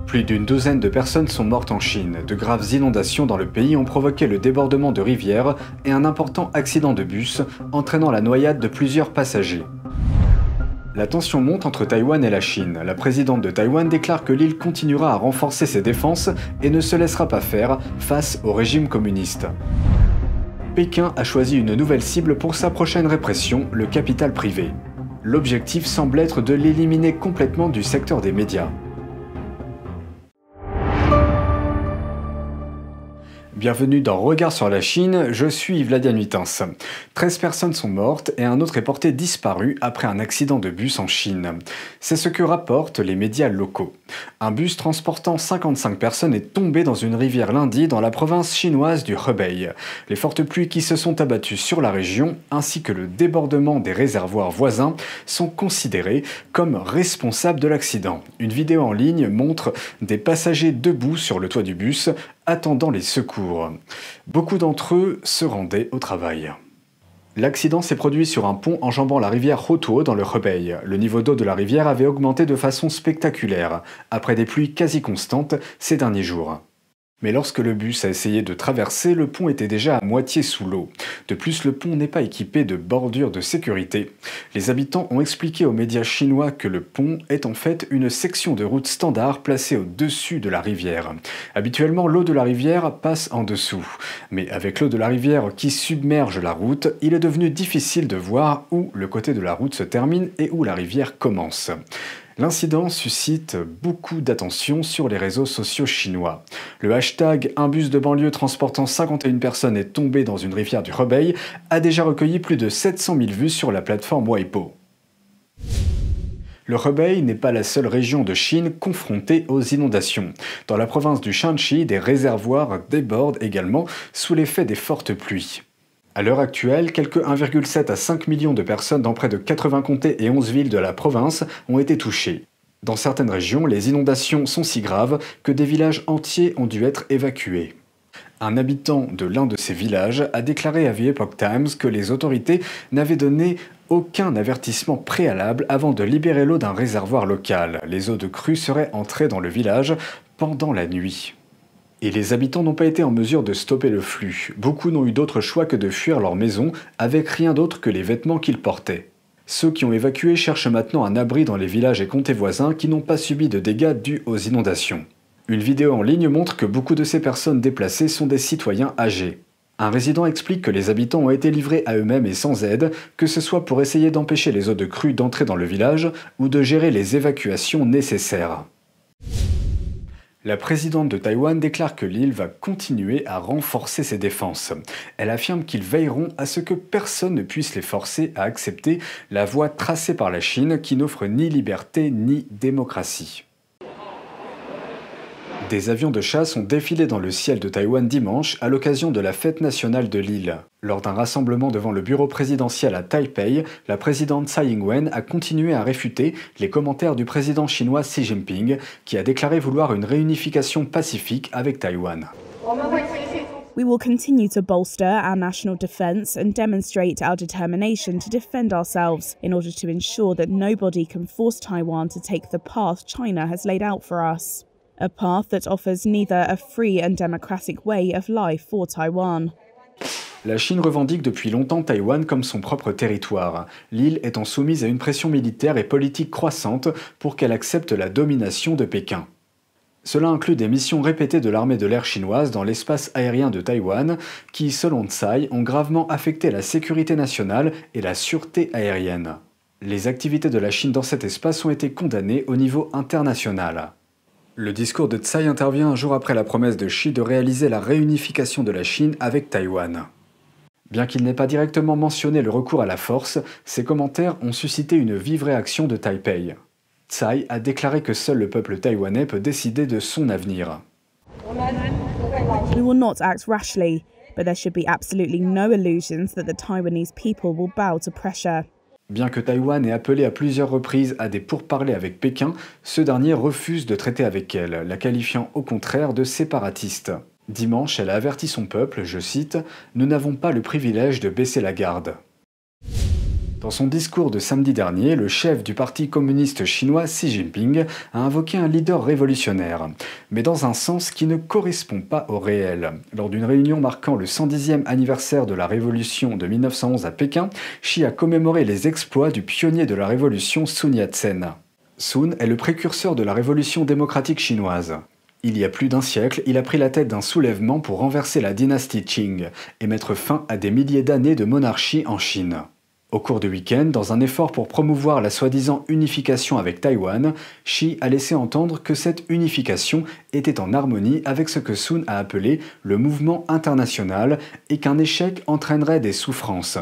Plus d'une douzaine de personnes sont mortes en Chine. De graves inondations dans le pays ont provoqué le débordement de rivières et un important accident de bus, entraînant la noyade de plusieurs passagers. La tension monte entre Taïwan et la Chine. La présidente de Taïwan déclare que l'île continuera à renforcer ses défenses et ne se laissera pas faire face au régime communiste. Pékin a choisi une nouvelle cible pour sa prochaine répression, le capital privé. L'objectif semble être de l'éliminer complètement du secteur des médias. Bienvenue dans Regard sur la Chine, je suis Vladian Huitens. 13 personnes sont mortes et un autre est porté disparu après un accident de bus en Chine. C'est ce que rapportent les médias locaux. Un bus transportant 55 personnes est tombé dans une rivière lundi dans la province chinoise du Hebei. Les fortes pluies qui se sont abattues sur la région, ainsi que le débordement des réservoirs voisins, sont considérés comme responsables de l'accident. Une vidéo en ligne montre des passagers debout sur le toit du bus, attendant les secours. Beaucoup d'entre eux se rendaient au travail. L'accident s'est produit sur un pont enjambant la rivière Hotuo dans le Hebei. Le niveau d'eau de la rivière avait augmenté de façon spectaculaire, après des pluies quasi constantes ces derniers jours. Mais lorsque le bus a essayé de traverser, le pont était déjà à moitié sous l'eau. De plus, le pont n'est pas équipé de bordures de sécurité. Les habitants ont expliqué aux médias chinois que le pont est en fait une section de route standard placée au-dessus de la rivière. Habituellement, l'eau de la rivière passe en dessous. Mais avec l'eau de la rivière qui submerge la route, il est devenu difficile de voir où le côté de la route se termine et où la rivière commence. L'incident suscite beaucoup d'attention sur les réseaux sociaux chinois. Le hashtag « Un bus de banlieue transportant 51 personnes est tombé dans une rivière du Hebei » a déjà recueilli plus de 700 000 vues sur la plateforme Weibo. Le Hebei n'est pas la seule région de Chine confrontée aux inondations. Dans la province du Shanxi, des réservoirs débordent également sous l'effet des fortes pluies. À l'heure actuelle, quelques 1,7 à 5 millions de personnes dans près de 80 comtés et 11 villes de la province ont été touchées. Dans certaines régions, les inondations sont si graves que des villages entiers ont dû être évacués. Un habitant de l'un de ces villages a déclaré à The Epoch Times que les autorités n'avaient donné aucun avertissement préalable avant de libérer l'eau d'un réservoir local. Les eaux de crue seraient entrées dans le village pendant la nuit. Et les habitants n'ont pas été en mesure de stopper le flux. Beaucoup n'ont eu d'autre choix que de fuir leur maison avec rien d'autre que les vêtements qu'ils portaient. Ceux qui ont évacué cherchent maintenant un abri dans les villages et comtés voisins qui n'ont pas subi de dégâts dus aux inondations. Une vidéo en ligne montre que beaucoup de ces personnes déplacées sont des citoyens âgés. Un résident explique que les habitants ont été livrés à eux-mêmes et sans aide, que ce soit pour essayer d'empêcher les eaux de crue d'entrer dans le village ou de gérer les évacuations nécessaires. La présidente de Taïwan déclare que l'île va continuer à renforcer ses défenses. Elle affirme qu'ils veilleront à ce que personne ne puisse les forcer à accepter la voie tracée par la Chine qui n'offre ni liberté ni démocratie. Des avions de chasse ont défilé dans le ciel de Taïwan dimanche à l'occasion de la fête nationale de l'île. Lors d'un rassemblement devant le bureau présidentiel à Taipei, la présidente Tsai Ing-wen a continué à réfuter les commentaires du président chinois Xi Jinping, qui a déclaré vouloir une réunification pacifique avec Taïwan. We will continue to bolster our national defence and demonstrate our determination to defend ourselves in order to ensure that nobody can force Taiwan to take the path China has laid out for us. A path that offers neither a free and democratic way of life for Taiwan. La Chine revendique depuis longtemps Taïwan comme son propre territoire, l'île étant soumise à une pression militaire et politique croissante pour qu'elle accepte la domination de Pékin. Cela inclut des missions répétées de l'armée de l'air chinoise dans l'espace aérien de Taïwan qui, selon Tsai, ont gravement affecté la sécurité nationale et la sûreté aérienne. Les activités de la Chine dans cet espace ont été condamnées au niveau international. Le discours de Tsai intervient un jour après la promesse de Xi de réaliser la réunification de la Chine avec Taïwan. Bien qu'il n'ait pas directement mentionné le recours à la force, ses commentaires ont suscité une vive réaction de Taipei. Tsai a déclaré que seul le peuple taïwanais peut décider de son avenir. We will not act rashly, but there should be absolutely no illusions that the Taiwanese people will bow to pressure. Bien que Taïwan ait appelé à plusieurs reprises à des pourparlers avec Pékin, ce dernier refuse de traiter avec elle, la qualifiant au contraire de séparatiste. Dimanche, elle a averti son peuple, je cite, « Nous n'avons pas le privilège de baisser la garde ». Dans son discours de samedi dernier, le chef du Parti communiste chinois Xi Jinping a invoqué un leader révolutionnaire, mais dans un sens qui ne correspond pas au réel. Lors d'une réunion marquant le 110e anniversaire de la Révolution de 1911 à Pékin, Xi a commémoré les exploits du pionnier de la Révolution Sun Yat-sen. Sun est le précurseur de la Révolution démocratique chinoise. Il y a plus d'un siècle, il a pris la tête d'un soulèvement pour renverser la dynastie Qing et mettre fin à des milliers d'années de monarchie en Chine. Au cours du week-end, dans un effort pour promouvoir la soi-disant unification avec Taïwan, Xi a laissé entendre que cette unification était en harmonie avec ce que Sun a appelé le mouvement international et qu'un échec entraînerait des souffrances.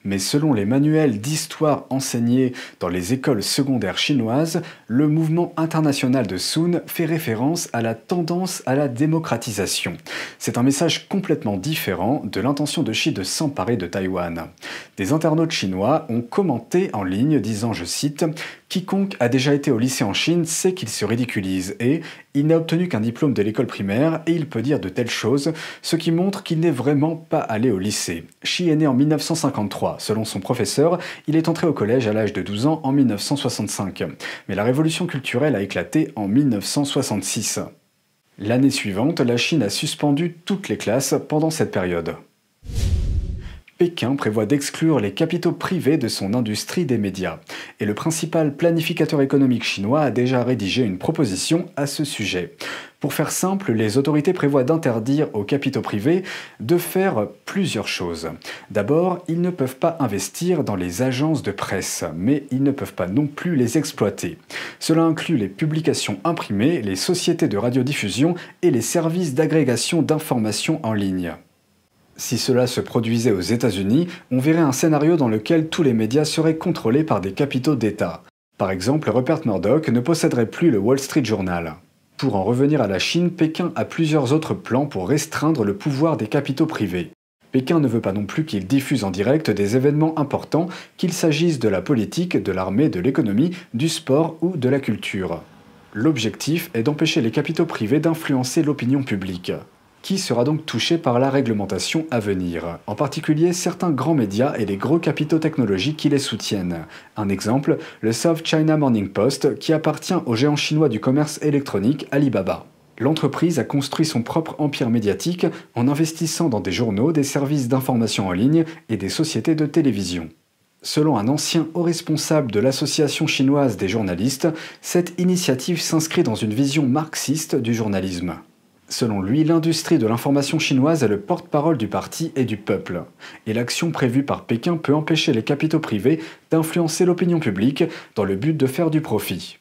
Mais selon les manuels d'histoire enseignés dans les écoles secondaires chinoises, le mouvement international de Sun fait référence à la tendance à la démocratisation. C'est un message complètement différent de l'intention de Xi de s'emparer de Taïwan. Des internautes chinois ont commenté en ligne disant, je cite, « Quiconque a déjà été au lycée en Chine sait qu'il se ridiculise et il n'a obtenu qu'un diplôme de l'école primaire et il peut dire de telles choses, ce qui montre qu'il n'est vraiment pas allé au lycée. Xi est né en 1953. Selon son professeur, il est entré au collège à l'âge de 12 ans en 1965. Mais la révolution culturelle a éclaté en 1966. L'année suivante, la Chine a suspendu toutes les classes pendant cette période. Pékin prévoit d'exclure les capitaux privés de son industrie des médias. Et le principal planificateur économique chinois a déjà rédigé une proposition à ce sujet. Pour faire simple, les autorités prévoient d'interdire aux capitaux privés de faire plusieurs choses. D'abord, ils ne peuvent pas investir dans les agences de presse, mais ils ne peuvent pas non plus les exploiter. Cela inclut les publications imprimées, les sociétés de radiodiffusion et les services d'agrégation d'informations en ligne. Si cela se produisait aux États-Unis, on verrait un scénario dans lequel tous les médias seraient contrôlés par des capitaux d'État. Par exemple, Rupert Murdoch ne posséderait plus le Wall Street Journal. Pour en revenir à la Chine, Pékin a plusieurs autres plans pour restreindre le pouvoir des capitaux privés. Pékin ne veut pas non plus qu'ils diffusent en direct des événements importants, qu'il s'agisse de la politique, de l'armée, de l'économie, du sport ou de la culture. L'objectif est d'empêcher les capitaux privés d'influencer l'opinion publique, qui sera donc touché par la réglementation à venir, en particulier certains grands médias et les gros capitaux technologiques qui les soutiennent. Un exemple, le South China Morning Post, qui appartient au géant chinois du commerce électronique Alibaba. L'entreprise a construit son propre empire médiatique en investissant dans des journaux, des services d'information en ligne et des sociétés de télévision. Selon un ancien haut responsable de l'Association chinoise des journalistes, cette initiative s'inscrit dans une vision marxiste du journalisme. Selon lui, l'industrie de l'information chinoise est le porte-parole du parti et du peuple. Et l'action prévue par Pékin peut empêcher les capitaux privés d'influencer l'opinion publique dans le but de faire du profit.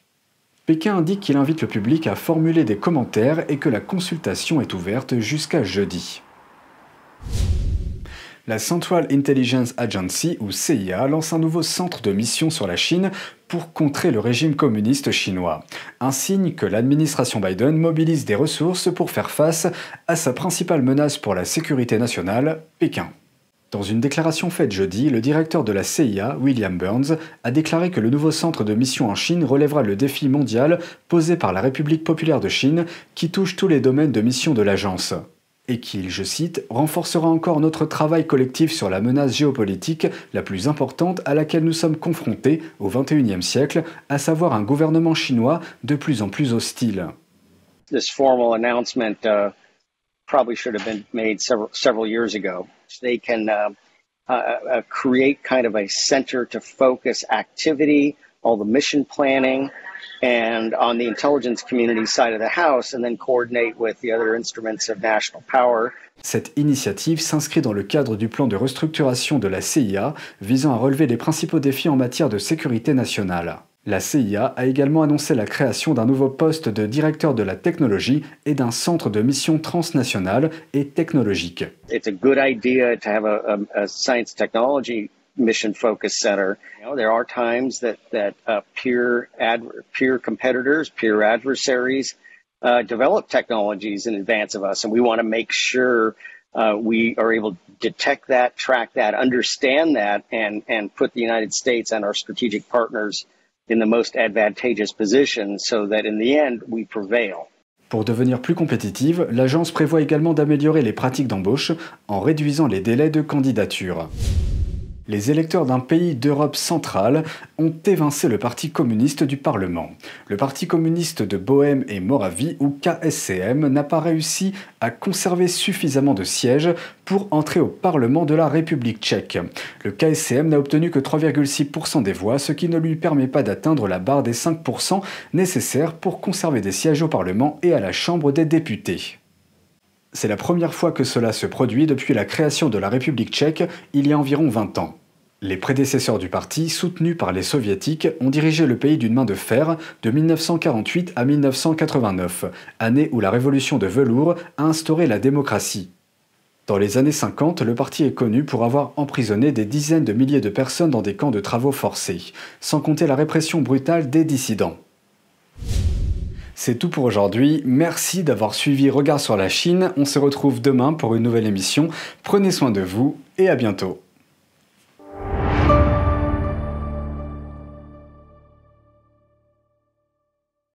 Pékin indique qu'il invite le public à formuler des commentaires et que la consultation est ouverte jusqu'à jeudi. La Central Intelligence Agency, ou CIA, lance un nouveau centre de mission sur la Chine pour contrer le régime communiste chinois. Un signe que l'administration Biden mobilise des ressources pour faire face à sa principale menace pour la sécurité nationale, Pékin. Dans une déclaration faite jeudi, le directeur de la CIA, William Burns, a déclaré que le nouveau centre de mission en Chine relèvera le défi mondial posé par la République populaire de Chine qui touche tous les domaines de mission de l'agence. Et qu'il, je cite, « renforcera encore notre travail collectif sur la menace géopolitique la plus importante à laquelle nous sommes confrontés au XXIe siècle, à savoir un gouvernement chinois de plus en plus hostile. » This formal announcement probably should have been made several years ago. They can create kind of a center to focus activity, all the mission planning, and on the intelligence community side of the house, and then coordinate with the other instruments of national power. Cette initiative s'inscrit dans le cadre du plan de restructuration de la CIA visant à relever les principaux défis en matière de sécurité nationale. La CIA a également annoncé la création d'un nouveau poste de directeur de la technologie et d'un centre de mission transnationale et technologique. It's a good idea to have a science technology mission focus center. You know, there are times that peer competitors, peer adversaries develop technologies in advance of us, and we want to make sure we are able to detect that, track that, understand that, and put the United States and our strategic partners in the most advantageous position so that in the end we prevail. Pour devenir plus compétitive, l'agence prévoit également d'améliorer les pratiques d'embauche en réduisant les délais de candidature. Les électeurs d'un pays d'Europe centrale ont évincé le Parti communiste du Parlement. Le Parti communiste de Bohême et Moravie, ou KSCM, n'a pas réussi à conserver suffisamment de sièges pour entrer au Parlement de la République tchèque. Le KSCM n'a obtenu que 3,6% des voix, ce qui ne lui permet pas d'atteindre la barre des 5% nécessaires pour conserver des sièges au Parlement et à la Chambre des députés. C'est la première fois que cela se produit depuis la création de la République tchèque il y a environ 20 ans. Les prédécesseurs du parti, soutenus par les soviétiques, ont dirigé le pays d'une main de fer de 1948 à 1989, année où la révolution de velours a instauré la démocratie. Dans les années 50, le parti est connu pour avoir emprisonné des dizaines de milliers de personnes dans des camps de travaux forcés, sans compter la répression brutale des dissidents. C'est tout pour aujourd'hui, merci d'avoir suivi Regard sur la Chine, on se retrouve demain pour une nouvelle émission, prenez soin de vous et à bientôt.